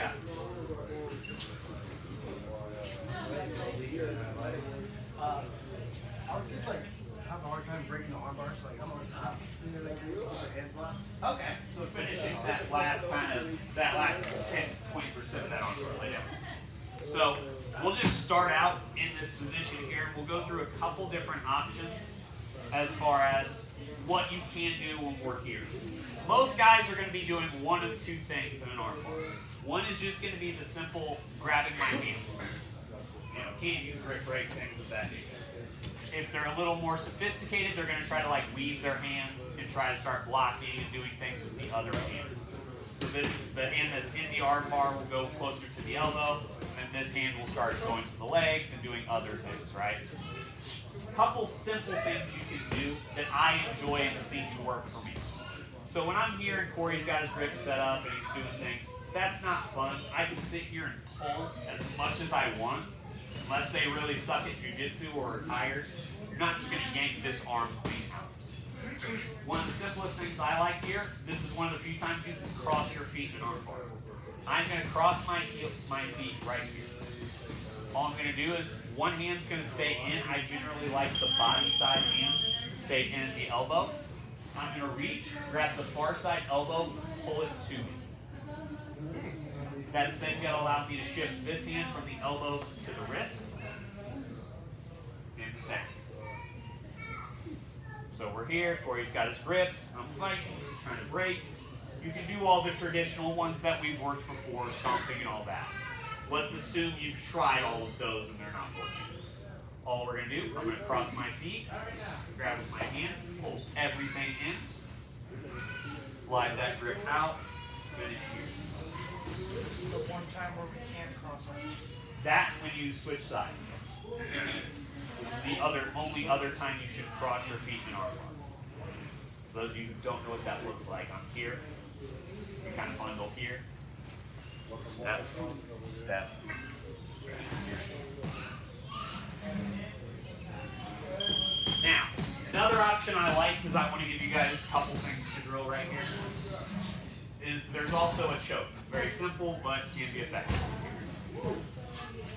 got? I was just like having a hard time breaking the arm bars, like I'm on top, and then like you just the hands locked. Okay, so finishing that last 10-20% of that arm bar layout. So we'll just start out in this position here. We'll go through a couple different options as far as what you can do when we're here. Most guys are going to be doing one of two things in an arm bar. One is just going to be the simple grabbing my hands. Can you grip break, things of that nature. If they're a little more sophisticated, they're going to try to like weave their hands and try to start blocking and doing things with the other hand. So the hand that's in the arm bar will go closer to the elbow, and this hand will start going to the legs and doing other things, right? A couple simple things you can do that I enjoy and seem to work for me. So when I'm here and Corey's got his grip set up and he's doing things, that's not fun. I can sit here and pull as much as I want. Unless they really suck at jiu-jitsu or are tired, you're not just going to yank this arm clean out. One of the simplest things I like here, this is one of the few times you can cross your feet in an arm bar. I'm going to cross my feet right here. All I'm going to do is one hand's going to stay in. I generally like the body side hand to stay in at the elbow. I'm going to reach, grab the far side elbow, pull it to me. That's then going to allow me to shift this hand from the elbow to the wrist. And back. So we're here. Corey's got his grips. I'm fighting, trying to break. You can do all the traditional ones that we've worked before, stomping and all that. Let's assume you've tried all of those and they're not working. All we're going to do, I'm going to cross my feet, grab with my hand, pull everything in, slide that grip out, finish here. This is the one time where we can't cross our feet. That when you switch sides. The only other time you should cross your feet in arm bar. For those of you who don't know what that looks like, I'm here. You kind of bundle here. Step, step. Here. Now, another option I like, because I want to give you guys a couple things to drill right here, is there's also a choke. Very simple, but can be effective.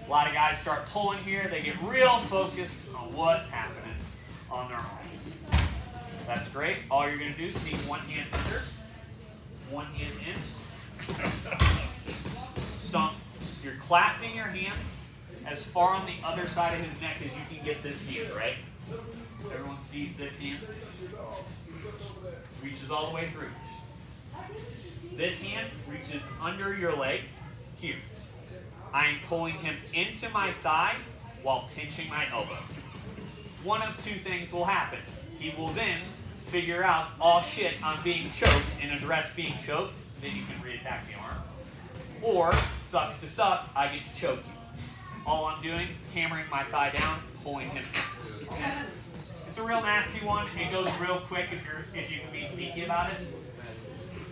A lot of guys start pulling here. They get real focused on what's happening on their arms. That's great. All you're going to do is sneak one hand under, one hand in. Stomp. You're clasping your hands as far on the other side of his neck as you can get this hand, right? Everyone see this hand? Reaches all the way through. This hand reaches under your leg, here. I am pulling him into my thigh while pinching my elbows. One of two things will happen. He will then figure out, oh shit, I'm being choked, and address being choked, then you can reattack the arm. Or, sucks to suck, I get to choke you. All I'm doing, hammering my thigh down, pulling him in. It's a real nasty one. It goes real quick if you can be sneaky about it.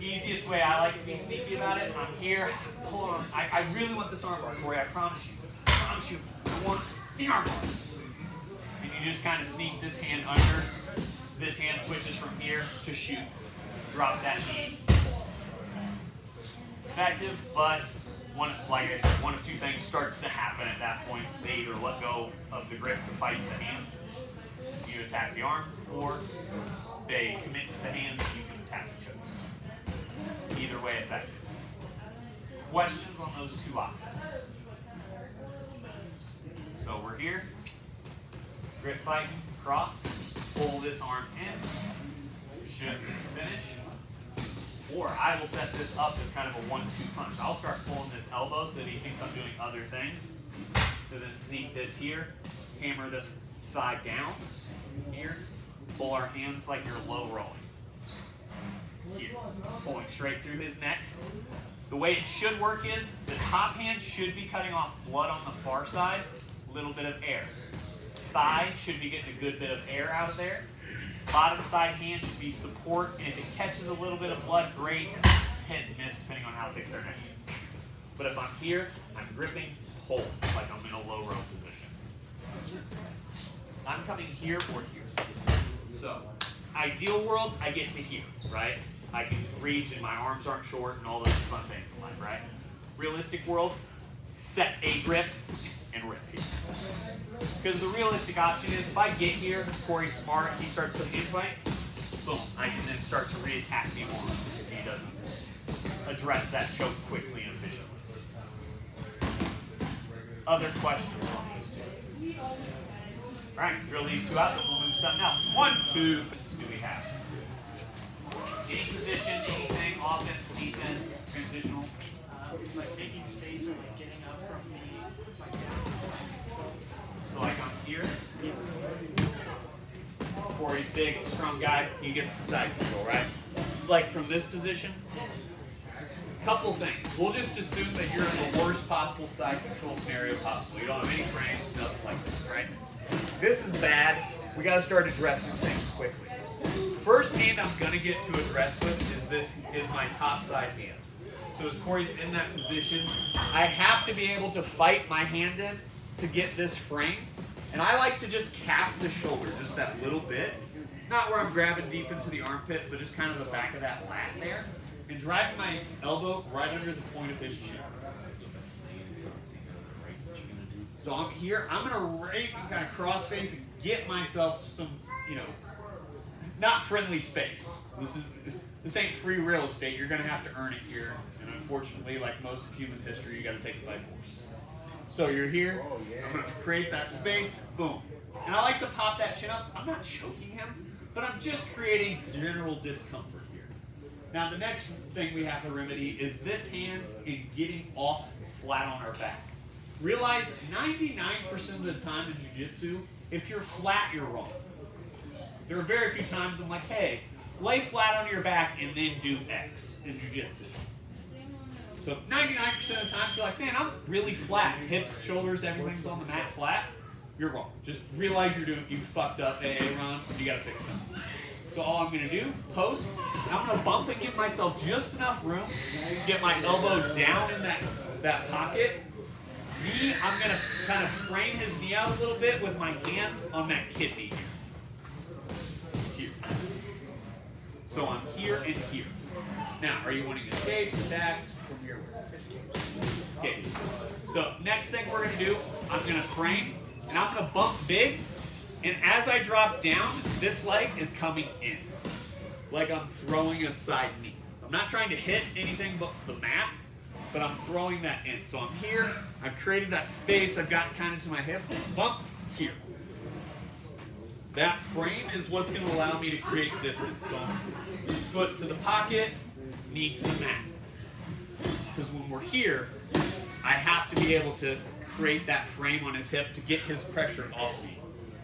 Easiest way I like to be sneaky about it, I'm here, pull on. I really want this arm bar, Corey, I promise you. I want the arm bar. And you just kind of sneak this hand under. This hand switches from here to shoots. Drop that knee. Effective, but like I said, one of two things starts to happen at that point. They either let go of the grip to fight the hands, you attack the arm, or they commit to the hands, you can attack the choke. Either way effective. Questions on those two options? So we're here. Grip fighting, cross, pull this arm in, should finish. Or I will set this up as kind of a 1-2 punch. I'll start pulling this elbow so that he thinks I'm doing other things. So then sneak this here, hammer the thigh down here, pull our hands like you're low rolling. Here, pulling straight through his neck. The way it should work is the top hand should be cutting off blood on the far side, a little bit of air. Thigh should be getting a good bit of air out of there. Bottom side hand should be support, and if it catches a little bit of blood, great. Hit and miss depending on how thick their neck is. But if I'm here, I'm gripping, pull, like I'm in a low row position. I'm coming here or here. So, ideal world, I get to here, right? I can reach and my arms aren't short and all those fun things in life, right? realistic world, set a grip and rip here. Because the realistic option is if I get here, Corey's smart, he starts to invite, boom, I can then start to re-attack the arm if he doesn't address that choke quickly and efficiently. Other questions on these two? All right, drill these two out, then we'll move something else. 1, 2, do we have? Any position, anything, offense, defense, transitional? Like making space or like getting up from the like down. So like I'm here. Corey's big, strong guy. He gets the side control, right? Like from this position. Couple things. We'll just assume that you're in the worst possible side control scenario possible. You don't have any frames, nothing like this, right? This is bad. We got to start addressing things quickly. First hand I'm gonna get to address with is my top side hand. So as Corey's in that position, I have to be able to fight my hand in to get this frame. And I like to just cap the shoulder just that little bit. Not where I'm grabbing deep into the armpit, but just kind of the back of that lat there. And driving my elbow right under the point of his chin. So I'm here, I'm gonna right kind of cross face and get myself some, not friendly space. This ain't free real estate. You're gonna have to earn it here. And unfortunately, like most of human history, you gotta take it by force. So you're here, I'm gonna create that space, boom. And I like to pop that chin up. I'm not choking him, but I'm just creating general discomfort here. Now the next thing we have to remedy is this hand in getting off flat on our back. Realize 99% of the time in jiu-jitsu, if you're flat, you're wrong. There are very few times I'm like, hey, lay flat on your back and then do X in jiu-jitsu. So 99% of the time, you're like, man, I'm really flat. Hips, shoulders, everything's on the mat flat. You're wrong. Just realize you fucked up, AA Ron, you gotta fix that. So all I'm gonna do, post, I'm gonna bump and give myself just enough room, get my elbow down in that pocket. Knee, I'm gonna kind of frame his knee out a little bit with my hand on that kidney here. So I'm here and here. Now, are you wanting escapes, attacks? From your escapes. So next thing we're gonna do, I'm gonna frame and I'm gonna bump big. And as I drop down, this leg is coming in. Like I'm throwing a side knee. I'm not trying to hit anything but the mat, but I'm throwing that in. So I'm here, I've created that space, I've gotten kind of to my hip, bump here. That frame is what's gonna allow me to create distance. So foot to the pocket, knee to the mat. Because when we're here, I have to be able to create that frame on his hip to get his pressure off me.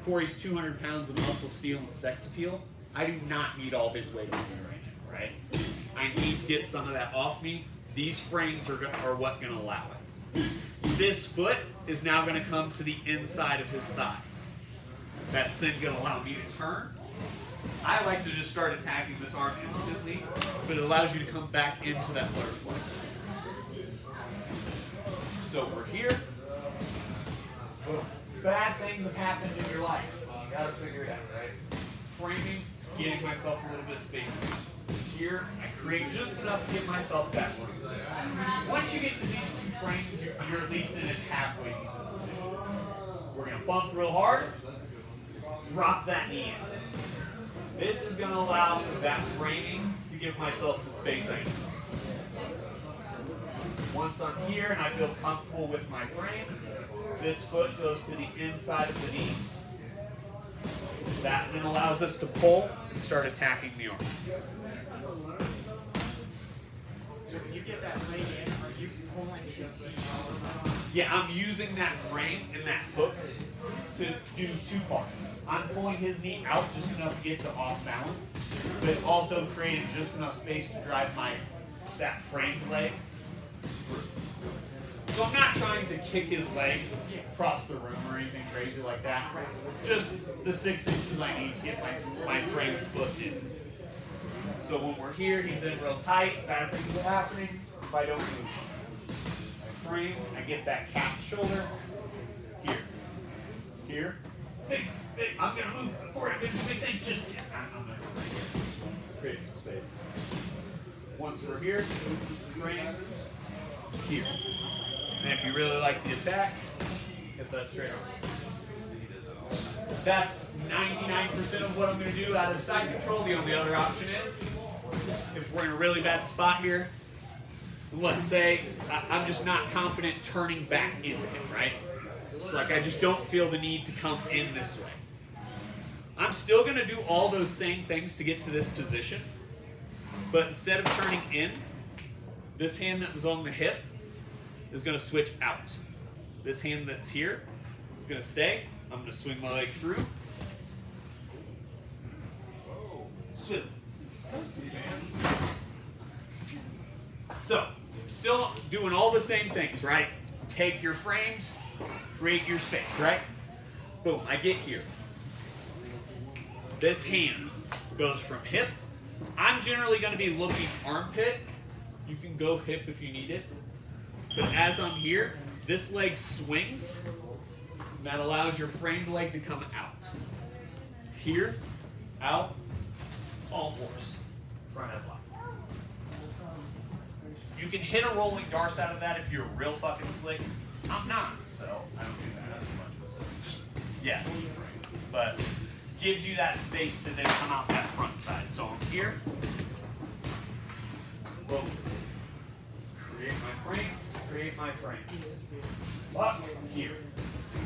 Corey's 200 pounds of muscle, steel, and sex appeal. I do not need all his weight on me right now, right? I need to get some of that off me. These frames are what going to allow it. This foot is now going to come to the inside of his thigh. That's then going to allow me to turn. I like to just start attacking this arm instantly, but it allows you to come back into that butterfly. So we're here. Bad things have happened in your life. You gotta figure it out, right? Framing, getting myself a little bit of space. Here, I create just enough to get myself backward. Once you get to these two frames, you're at least in a halfway decent position. We're gonna bump real hard, drop that knee in. This is gonna allow that framing to give myself the space I need. Once I'm here and I feel comfortable with my frame, this foot goes to the inside of the knee. That then allows us to pull and start attacking the arm. So when you get that leg in, are you pulling his knee? Yeah, I'm using that frame and that hook to do two parts. I'm pulling his knee out just enough to get to off balance, but also creating just enough space to drive that framed leg through. So I'm not trying to kick his leg across the room or anything crazy like that. Just the 6 inches I need to get my framed foot in. So when we're here, he's in real tight, bad things are happening if I don't move. I frame, I get that capped shoulder. Here. Big, I'm gonna move before it big thing just get. I'm gonna create some space. Once we're here, frame, here. And if you really like the attack, get that straight arm. That's 99% of what I'm going to do out of side control. The only other option is, if we're in a really bad spot here, let's say I'm just not confident turning back into him, right? So like I just don't feel the need to come in this way. I'm still going to do all those same things to get to this position, but instead of turning in, this hand that was on the hip is going to switch out. This hand that's here is going to stay. I'm going to swing my leg through. Swim. So, still doing all the same things, right? Take your frames, create your space, right? Boom, I get here. This hand goes from hip. I'm generally going to be looking armpit. You can go hip if you need it. But as I'm here, this leg swings. That allows your framed leg to come out. Here, out, all fours. Front headlock. You can hit a rolling darce out of that if you're real fucking slick. I'm not, so I don't do that as much. Yeah, but gives you that space to then come out that front side. So I'm here. Boom. Create my frames, create my frames. Up here.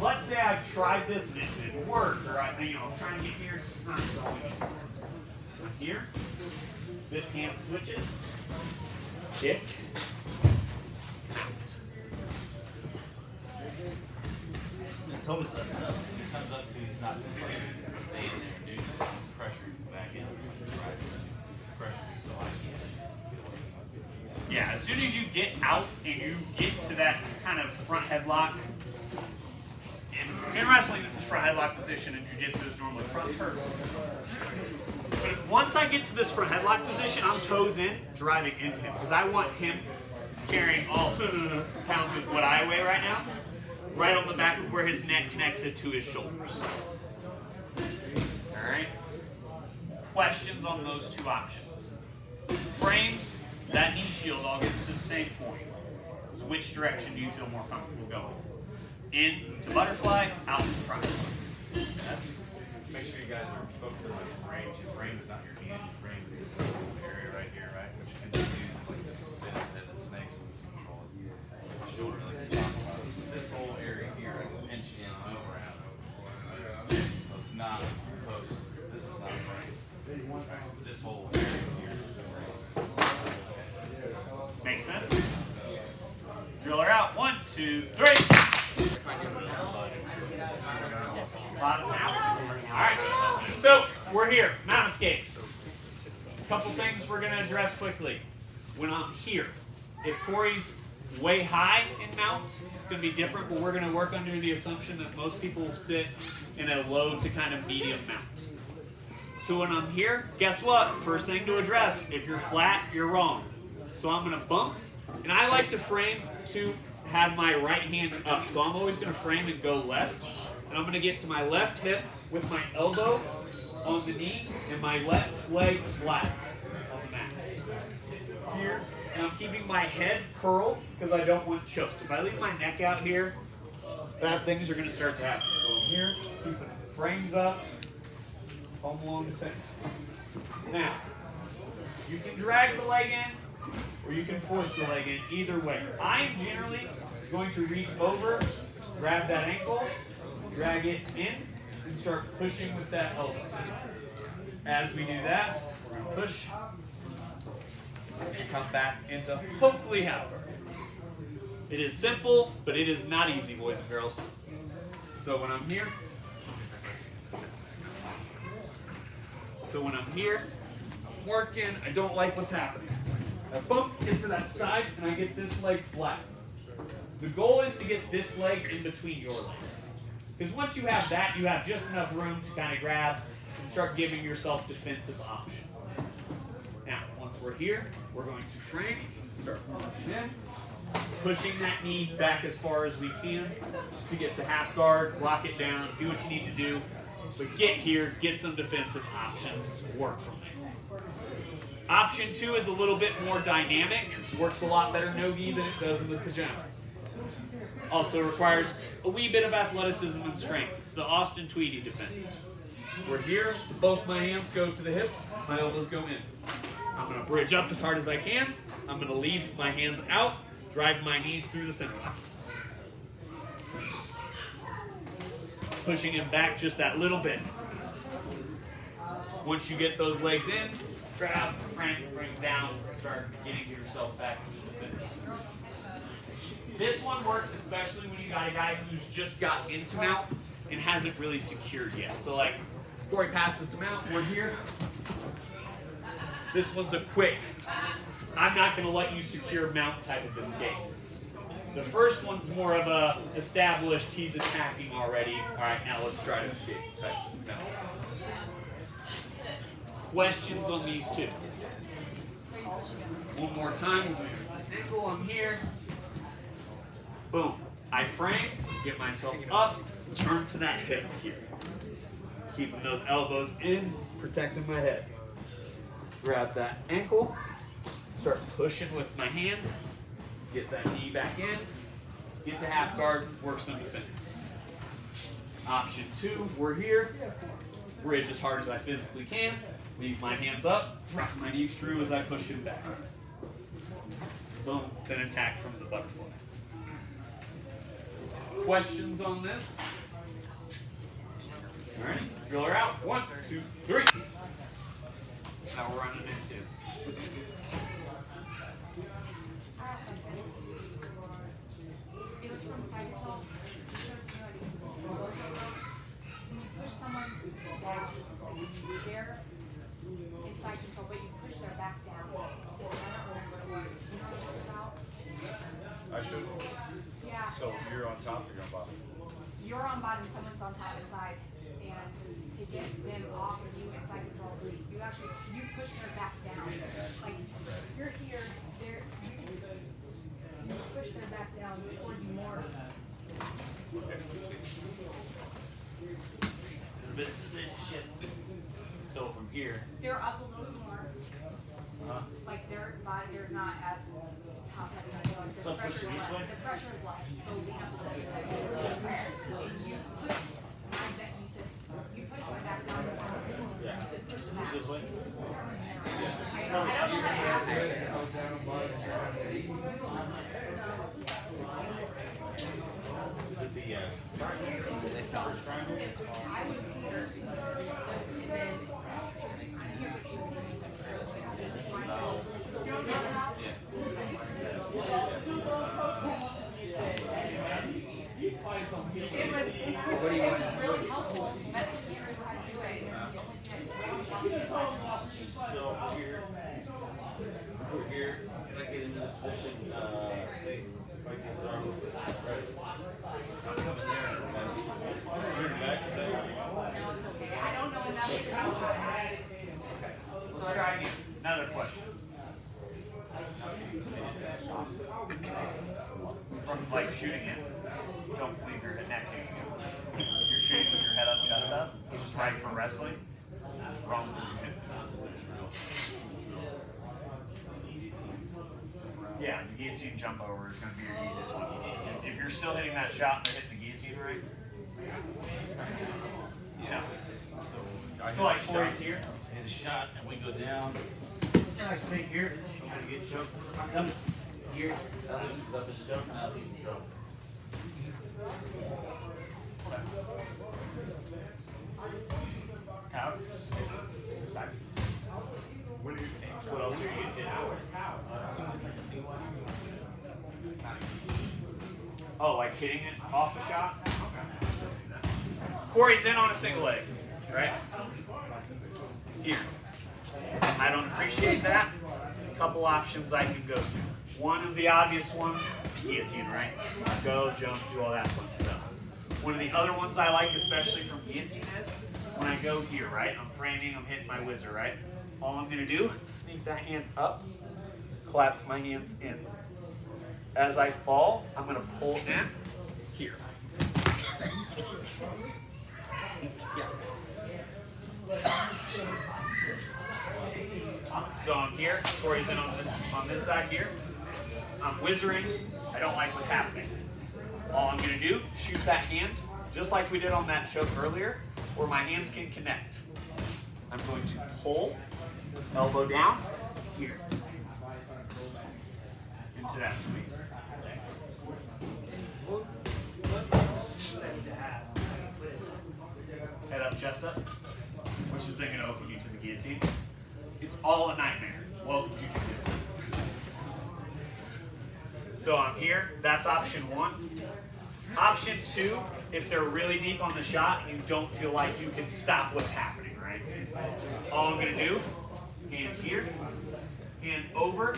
Let's say I've tried this and it didn't work, or I'm trying to get here, it's just not going anywhere. I'm here. This hand switches. Kick. It's almost like it comes up to it's not just like staying there, dude. It's pressure back in. Right? Pressure so I can't. Yeah, as soon as you get out and you get to that kind of front headlock, in wrestling this is front headlock position, in jiu-jitsu it's normally front turn. But once I get to this front headlock position, I'm toes in, driving into him, because I want him carrying all pounds of what I weigh right now, right on the back of where his neck connects it to his shoulders. Alright? Questions on those two options? Frames, that knee shield all gets to the same point. So which direction do you feel more comfortable going? In to butterfly, out to front. Make sure you guys are focusing on your frames. Your frame is not your hand. Your frame is this little area right here, right? Which can be used like this. Say this head and snakes with this control. The shoulder, like this talking about. This whole area here, I can pinch in over out. So it's not close. This is not a frame. This whole area here is a frame. Makes sense? Driller out. 1, 2, 3. Bottom out. Alright, so we're here. Mount escapes. A couple things we're going to address quickly. When I'm here, if Corey's way high in mount, it's going to be different, but we're going to work under the assumption that most people will sit in a low to kind of medium mount. So when I'm here, guess what? First thing to address, if you're flat, you're wrong. So I'm going to bump, and I like to frame to have my right hand up. So I'm always going to frame and go left. And I'm going to get to my left hip with my elbow on the knee and my left leg flat on the mat. Here, and I'm keeping my head curled because I don't want choked. If I leave my neck out here, bad things are going to start to happen. So I'm here, keeping frames up, home along the fence. Now, you can drag the leg in, or you can force the leg in. Either way, I am generally going to reach over, grab that ankle, drag it in, and start pushing with that elbow. As we do that, we're going to push and come back into hopefully half guard. It is simple, but it is not easy, boys and girls. So when I'm here, I'm working, I don't like what's happening. I bump into that side and I get this leg flat. The goal is to get this leg in between your legs. Because once you have that, you have just enough room to kind of grab and start giving yourself defensive options. Now, once we're here, we're going to frame, start pushing in, pushing that knee back as far as we can just to get to half guard, lock it down, do what you need to do. But get here, get some defensive options, work from there. Option 2 is a little bit more dynamic. Works a lot better no-gi than it does in the pajamas. Also requires a wee bit of athleticism and strength. It's the Austin Tweedy defense. We're here, both my hands go to the hips, my elbows go in. I'm gonna bridge up as hard as I can. I'm gonna leave my hands out, drive my knees through the center line. Pushing him back just that little bit. Once you get those legs in, grab, crank, bring down, start getting yourself back into the fence. This one works especially when you got a guy who's just got into mount and hasn't really secured yet. So like, before he passes to mount, we're here. This one's a quick, I'm not gonna let you secure mount type of escape. The first one's more of a established, he's attacking already. All right, now let's try to escape type of mount. Questions on these two? One more time, we'll do this ankle, I'm here. Boom, I frame, get myself up, turn to that hip here. Keeping those elbows in, protecting my head. Grab that ankle, start pushing with my hand, get that knee back in, get to half guard, work some defense. Option 2, we're here, bridge as hard as I physically can, leave my hands up, drop my knees through as I push him back. Boom, then attack from the butterfly. Questions on this? All right, drill her out. 1, 2, 3. Now we're running into. It was from side control. When you push someone down, they're in side control, but you push their back down. I don't remember what it was. You know what I'm talking about? I should. Yeah. So you're on top or you're on bottom? You're on bottom, someone's on top and side. And to get them off of you in side control, you push their back down. Like, you're here, you push their back down towards you more. So from here. They're up a little more. Like their body, they're not as top heavy. Like the pressure is less. The pressure is less. So lean up a little bit. You push. I bet you said you push my back down. You said push the back. This way? I don't know how to answer it. Is it the I was here, and then it was really helpful, but I can't remember how to do it. So we're here, and I get into the position, say, right here, I'm coming there, turn back, is that how you want? No, it's okay. I don't know enough to know how to ask. Let's try again. Another question. From like shooting it, don't leave your neck hanging. If you're shooting with your head up, chest up, which is right for wrestling, wrong for jiu-jitsu. Yeah, the guillotine jump over is going to be your easiest one. If you're still hitting that shot and hitting the guillotine right, yeah. So like Corey's here. Hit a shot and we go down. I stay here. I'm gonna get jumped. I'm coming. Here, others is jumping out, he's in trouble. Out. Sides. What else are you getting hit? Oh, like hitting it off a shot? Okay. Corey's in on a single leg, right? Here. I don't appreciate that. A couple options I can go to. One of the obvious ones, guillotine, right? Go, jump, do all that fun stuff. One of the other ones I like, especially from guillotine, is when I go here, right? I'm framing, I'm hitting my whizzer, right? All I'm gonna do, sneak that hand up, collapse my hands in. As I fall, I'm gonna pull in here. So I'm here, Corey's in on this side here. I'm whizzering. I don't like what's happening. All I'm gonna do, shoot that hand, just like we did on that choke earlier, where my hands can connect. I'm going to pull, elbow down, here, into that squeeze. Head up, chest up, which is then gonna open you to the guillotine. It's all a nightmare. Welcome to jiu-jitsu. So I'm here, that's option 1. Option 2, if they're really deep on the shot and you don't feel like you can stop what's happening, right? All I'm gonna do, hand here, hand over,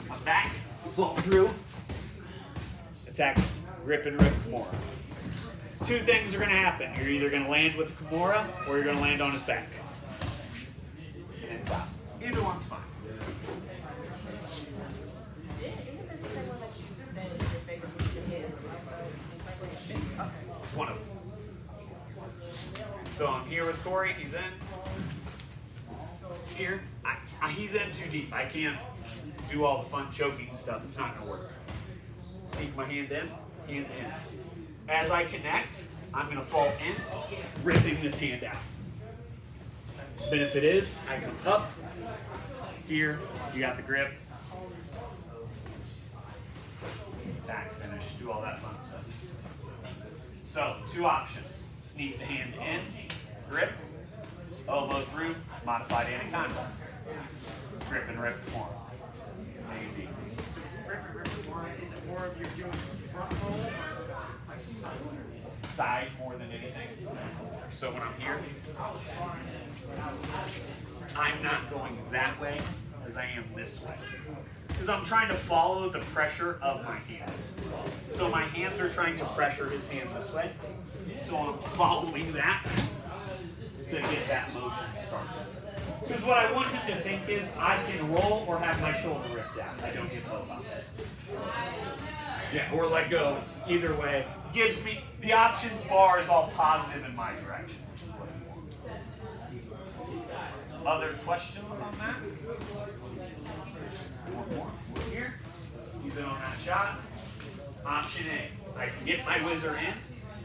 I'm back, pull through, attack, grip and rip Kimura. 2 things are gonna happen. You're either gonna land with a Kimura or you're gonna land on his back. And top. Either one's fine. Isn't this the same one that you said is your favorite move to hit? One of them. So I'm here with Corey, he's in. Here, he's in too deep. I can't do all the fun choking stuff. It's not gonna work. Sneak my hand in, hand in. As I connect, I'm gonna fall in, ripping this hand out. Benefit is, I come up, here, you got the grip. Attack, finish, do all that fun stuff. So, 2 options. Sneak the hand in, grip, elbow through, modified anaconda. Grip and rip more. A and B. Grip and rip more. Is it more of you're doing front roll or is it like side? Side more than anything. So when I'm here, I'm not going that way as I am this way. Because I'm trying to follow the pressure of my hands. So my hands are trying to pressure his hands this way. So I'm following that to get that motion started. Because what I want him to think is I can roll or have my shoulder ripped out. I don't get both of them. Yeah, or let go. Either way, gives me, the options bar is all positive in my direction. Other questions on that? One more. We're here. He's in on that shot. Option A. I can get my whizzer in,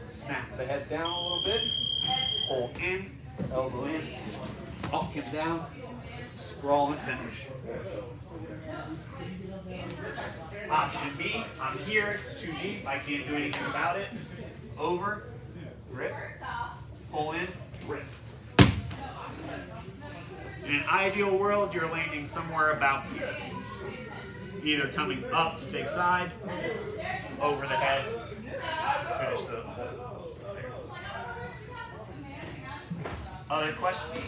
snap the head down a little bit, pull in, elbow in, up him down, sprawl and finish. Option B, I'm here, it's too deep, I can't do anything about it. Over, grip, pull in, rip. In an ideal world, you're landing somewhere about here. Either coming up to take side, over the head, finish the. Other questions?